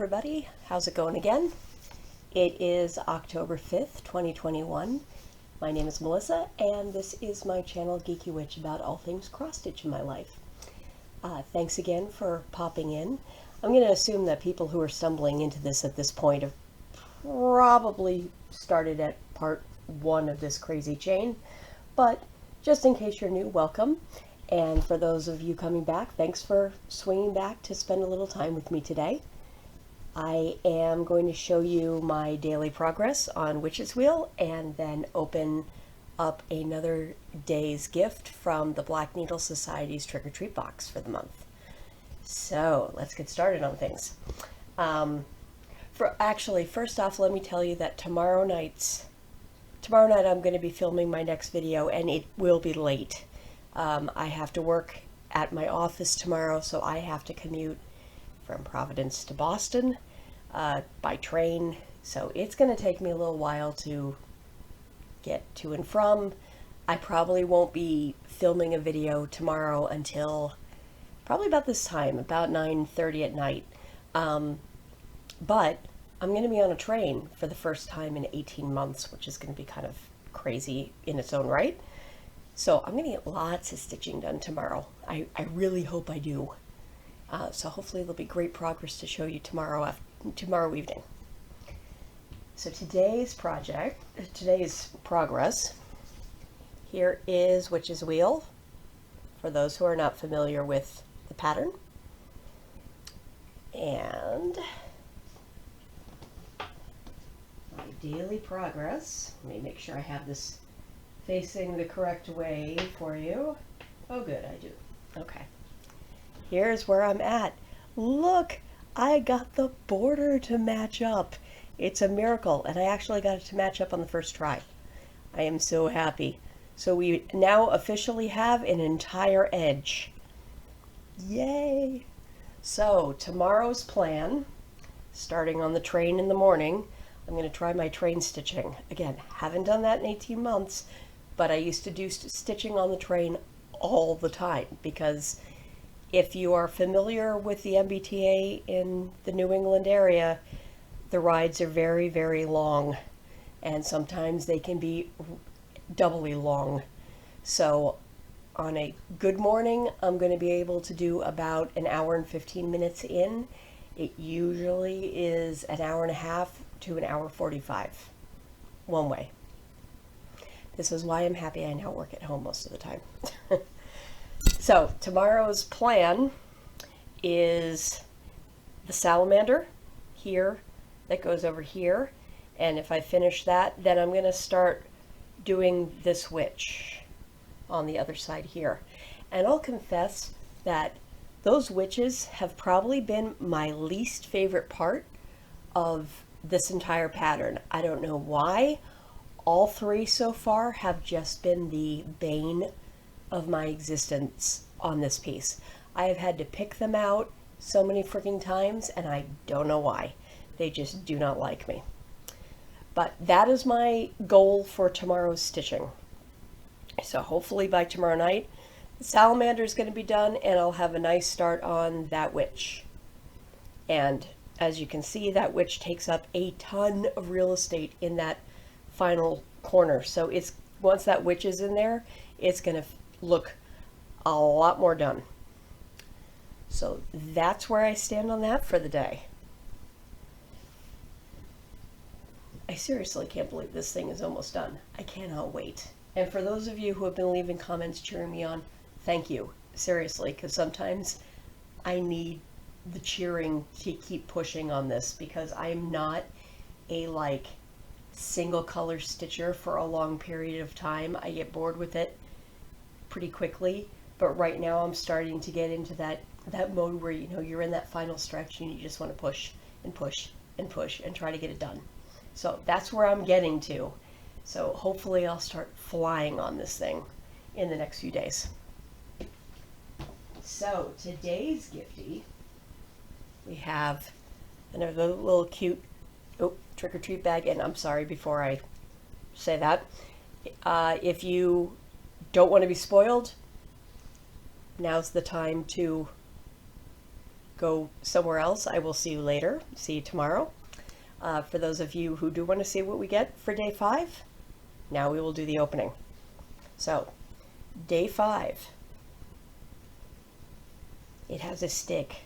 everybody, how's it going again? It is October 5th, 2021. My name is Melissa and this is my channel Geeky Witch about all things cross-stitch in my life. Thanks again for popping in. I'm going to assume that people who are stumbling into this at this point have probably started at part 1 of this crazy chain, but just in case you're new, welcome. And for those of you coming back, thanks for swinging back to spend a little time with me today. I am going to show you my daily progress on Witch's Wheel and then open up another day's gift from the Black Needle Society's Trick or Treat box for the month. So let's get started on things. First off, let me tell you that tomorrow night I'm going to be filming my next video and it will be late. I have to work at my office tomorrow, so I have to commute from Providence to Boston by train, so it's going to take me a little while to get to and from. I probably won't be filming a video tomorrow until probably about this time, about 9:30 at night. But I'm going to be on a train for the first time in 18 months, which is going to be kind of crazy in its own right. So I'm going to get lots of stitching done tomorrow. I really hope I do. So hopefully there'll be great progress to show you tomorrow evening. So today's progress, here is Witch's Wheel, for those who are not familiar with the pattern. And my daily progress, let me make sure I have this facing the correct way for you. Oh good, I do. Okay. Here's where I'm at. Look, I got the border to match up. It's a miracle, and I actually got it to match up on the first try. I am so happy. So we now officially have an entire edge. Yay! So tomorrow's plan, starting on the train in the morning, I'm going to try my train stitching. Again, haven't done that in 18 months, but I used to do stitching on the train all the time, because if you are familiar with the MBTA in the New England area, the rides are very, very long, and sometimes they can be doubly long. So on a good morning, I'm going to be able to do about an hour and 15 minutes in. It usually is an hour and a half to an hour 45 one way. This is why I'm happy I now work at home most of the time. So tomorrow's plan is the salamander here that goes over here, and if I finish that, then I'm going to start doing this witch on the other side here. And I'll confess that those witches have probably been my least favorite part of this entire pattern. I don't know why. All three so far have just been the bane of my existence on this piece. I have had to pick them out so many freaking times, and I don't know why. They just do not like me. But that is my goal for tomorrow's stitching. So hopefully by tomorrow night, the salamander is going to be done, and I'll have a nice start on that witch. And as you can see, that witch takes up a ton of real estate in that final corner. So it's, once that witch is in there, it's going to look a lot more done. So that's where I stand on that for the day. I seriously can't believe this thing is almost done. I cannot wait. And for those of you who have been leaving comments cheering me on, thank you. Seriously, because sometimes I need the cheering to keep pushing on this, because I'm not a single color stitcher for a long period of time. I get bored with it pretty quickly, but right now I'm starting to get into that mode where, you know, you're in that final stretch and you just want to push and push and push and try to get it done. So that's where I'm getting to. So hopefully I'll start flying on this thing in the next few days. So today's gifty, we have another little cute trick or treat bag. And I'm sorry, before I say that, if you don't want to be spoiled, now's the time to go somewhere else, I will see you later. See you tomorrow. For those of you who do want to see what we get for day 5, now we will do the opening. So, day 5. It has a stick.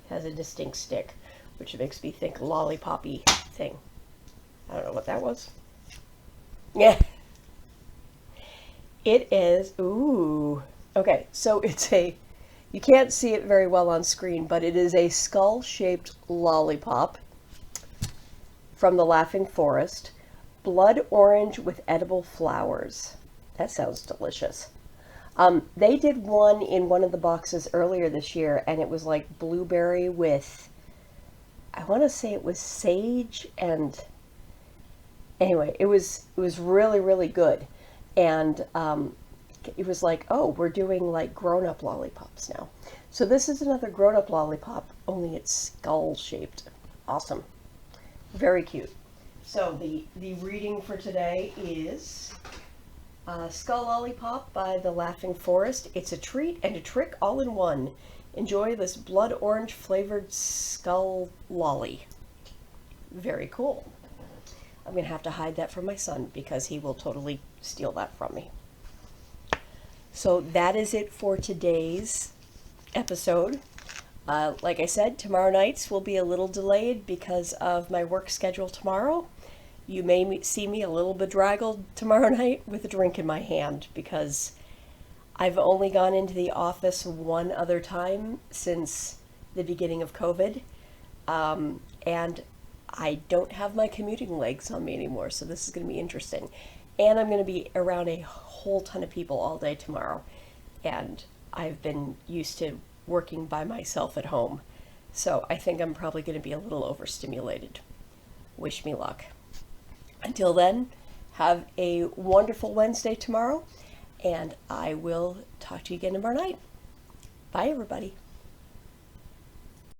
It has a distinct stick, which makes me think lollipop-y thing. I don't know what that was. Yeah. It is, ooh. Okay, so it's you can't see it very well on screen, but it is a skull-shaped lollipop from the Laughing Forest. Blood orange with edible flowers. That sounds delicious. They did one in one of the boxes earlier this year, and it was like blueberry with, I want to say it was sage, and anyway, it was really, really good. And it was like, oh, we're doing like grown-up lollipops now. So this is another grown-up lollipop, only it's skull-shaped. Awesome. Very cute. So the reading for today is Skull Lollipop by the Laughing Forest. It's a treat and a trick all in one. Enjoy this blood orange flavored skull lolly. Very cool. I'm going to have to hide that from my son because he will totally steal that from me. So that is it for today's episode. Like I said, tomorrow nights will be a little delayed because of my work schedule tomorrow. You may see me a little bedraggled tomorrow night with a drink in my hand because I've only gone into the office one other time since the beginning of COVID. And I don't have my commuting legs on me anymore, so this is going to be interesting. And I'm going to be around a whole ton of people all day tomorrow. And I've been used to working by myself at home. So I think I'm probably going to be a little overstimulated. Wish me luck. Until then, have a wonderful Wednesday tomorrow, and I will talk to you again tomorrow night. Bye, everybody.